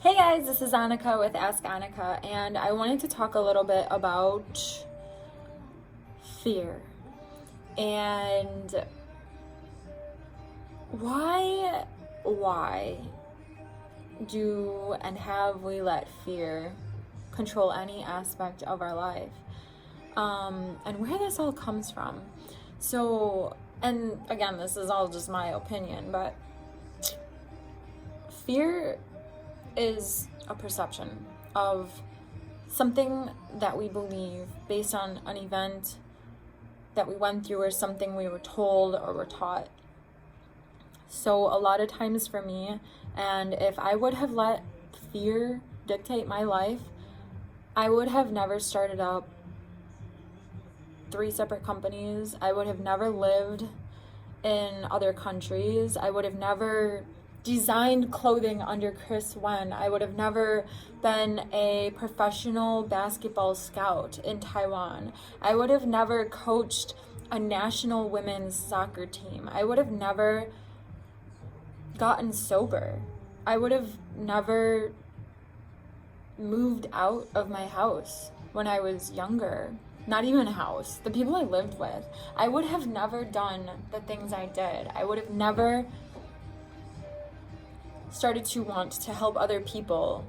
Hey guys, this is Annika with Ask Annika, and I wanted to talk a little bit about fear and why do and have we let fear control any aspect of our life, and where this all comes from. So, and again, this is all just my opinion, but fear is a perception of something that we believe based on an event that we went through or something we were told or were taught. So a lot of times for me, and if I would have let fear dictate my life, I would have never started up 3 separate companies. I would have never lived in other countries. I would have never designed clothing under Chris Wen. I would have never been a professional basketball scout in Taiwan. I would have never coached a national women's soccer team. I would have never gotten sober. I would have never moved out of my house when I was younger. Not even a house. The people I lived with. I would have never done the things I did. I would have never started to want to help other people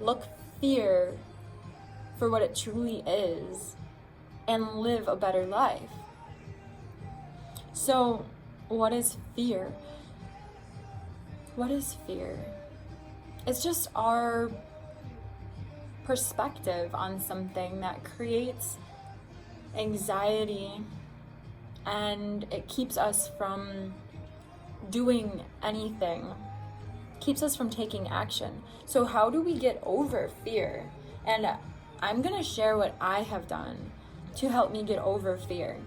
look fear for what it truly is and live a better life. So, what is fear? What is fear? It's just our perspective on something that creates anxiety, and it keeps us from doing anything, keeps us from taking action. So how do we get over fear? And I'm gonna share what I have done to help me get over fear.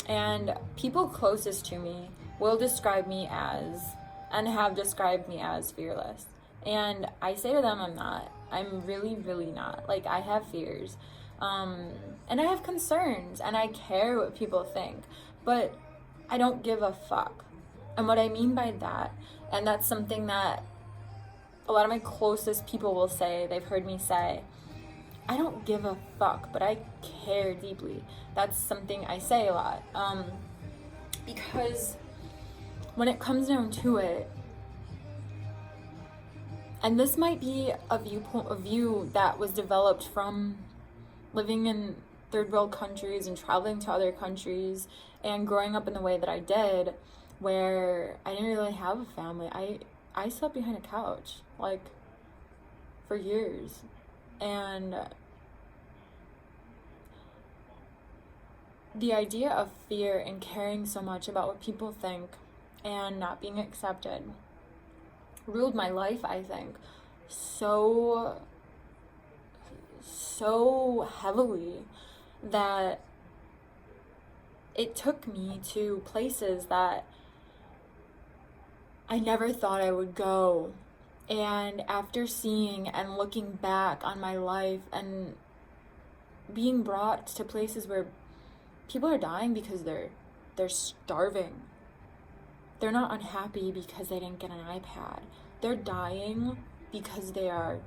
And people closest to me will describe me as, and have described me as, fearless. And I say to them, I'm not. I'm really, really not. Like, I have fears. And I have concerns, and I care what people think. But I don't give a fuck. And what I mean by that, and that's something that a lot of my closest people will say, they've heard me say, I don't give a fuck, but I care deeply. That's something I say a lot. Because when it comes down to it, and this might be a view that was developed from living in third world countries and traveling to other countries and growing up in the way that I did, where I didn't really have a family. I slept behind a couch, like, for years. And the idea of fear and caring so much about what people think and not being accepted ruled my life, I think, so heavily that it took me to places that I never thought I would go. And after seeing and looking back on my life and being brought to places where people are dying because they're starving. They're not unhappy because they didn't get an iPad. They're dying because they are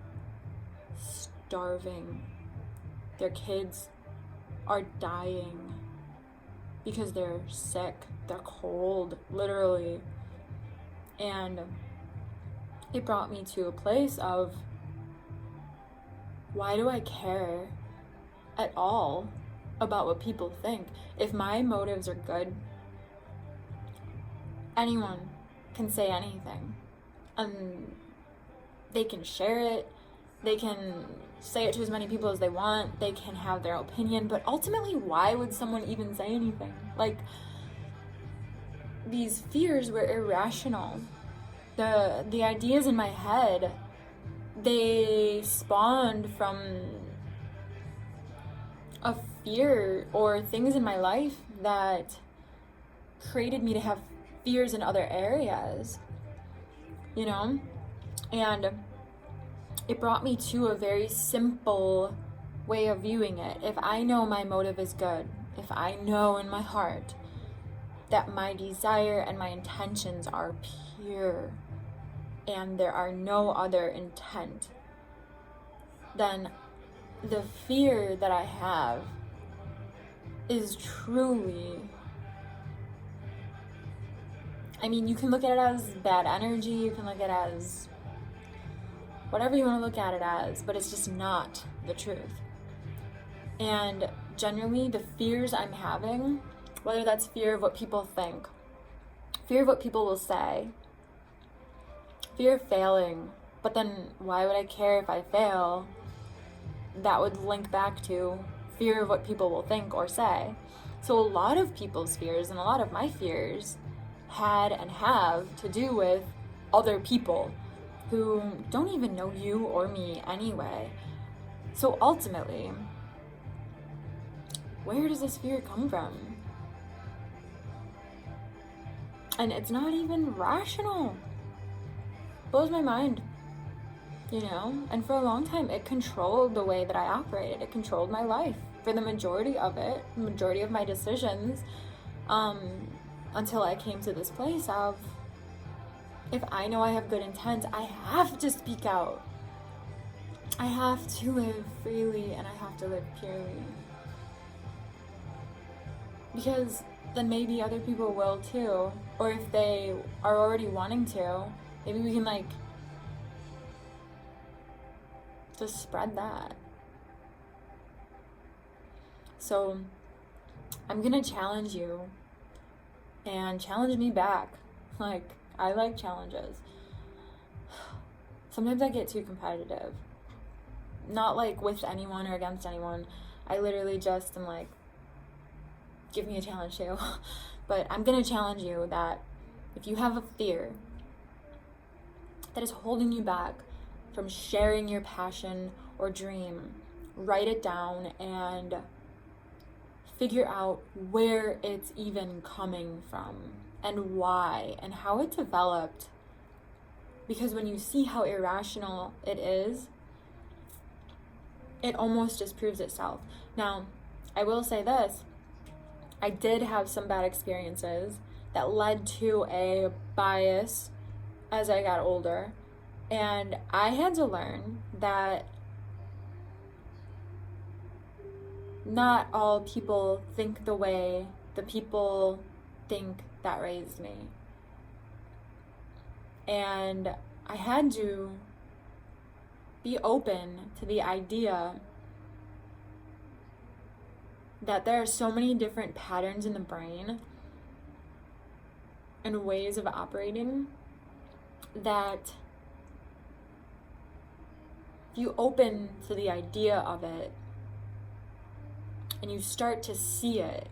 starving. Their kids are dying because they're sick, they're cold, literally. And it brought me to a place of, why do I care at all about what people think? If my motives are good, anyone can say anything. They can share it, they can say it to as many people as they want, they can have their opinion, but ultimately, why would someone even say anything? Like, these fears were irrational. The ideas in my head, they spawned from a fear or things in my life that created me to have fears in other areas, you know? And it brought me to a very simple way of viewing it. If I know my motive is good, if I know in my heart that my desire and my intentions are pure and there are no other intent, then the fear that I have is truly, I mean, you can look at it as bad energy, you can look at it as whatever you want to look at it as, but it's just not the truth. And generally, the fears I'm having, whether that's fear of what people think, fear of what people will say, fear of failing, but then why would I care if I fail? That would link back to fear of what people will think or say. So a lot of people's fears and a lot of my fears had and have to do with other people who don't even know you or me anyway. So ultimately, where does this fear come from? And it's not even rational. Blows my mind, you know? And for a long time, it controlled the way that I operated. It controlled my life for the majority of it, the majority of my decisions, until I came to this place of, if I know I have good intent, I have to speak out. I have to live freely and I have to live purely. Because then maybe other people will too. Or if they are already wanting to, maybe we can just spread that. So I'm gonna challenge you and challenge me back. I like challenges. Sometimes I get too competitive. Not with anyone or against anyone. I literally just am give me a challenge too. But I'm gonna challenge you that if you have a fear that is holding you back from sharing your passion or dream, write it down and figure out where it's even coming from and why and how it developed. Because when you see how irrational it is, it almost just proves itself. Now, I will say this. I did have some bad experiences that led to a bias as I got older. And I had to learn that not all people think the way the people think that raised me. And I had to be open to the idea that there are so many different patterns in the brain and ways of operating that if you open to the idea of it and you start to see it,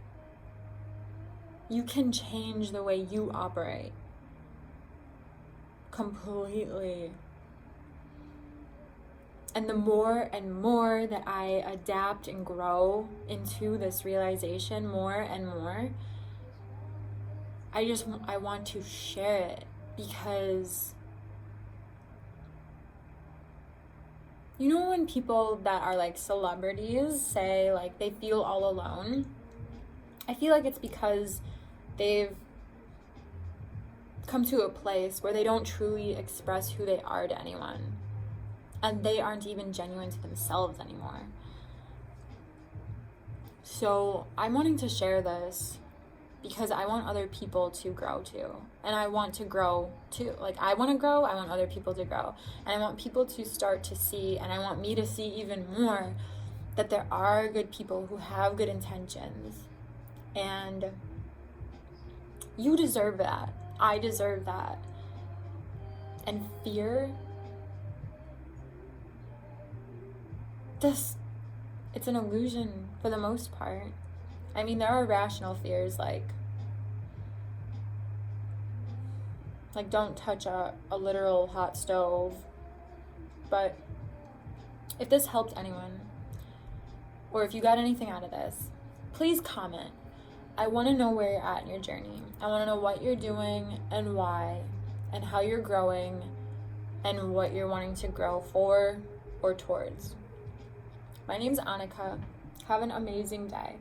you can change the way you operate completely. And the more and more that I adapt and grow into this realization, more and more, I want to share it, because you know when people that are celebrities say they feel all alone? I feel it's because they've come to a place where they don't truly express who they are to anyone. And they aren't even genuine to themselves anymore. So I'm wanting to share this because I want other people to grow too. And I want to grow too. I want to grow, I want other people to grow. And I want people to start to see, and I want me to see even more, that there are good people who have good intentions. And you deserve that. I deserve that. And fear, it's an illusion for the most part. I mean, there are rational fears like don't touch a literal hot stove. But if this helped anyone, or if you got anything out of this, please comment. I want to know where you're at in your journey. I want to know what you're doing and why, and how you're growing, and what you're wanting to grow for or towards. My name's Annika. Have an amazing day.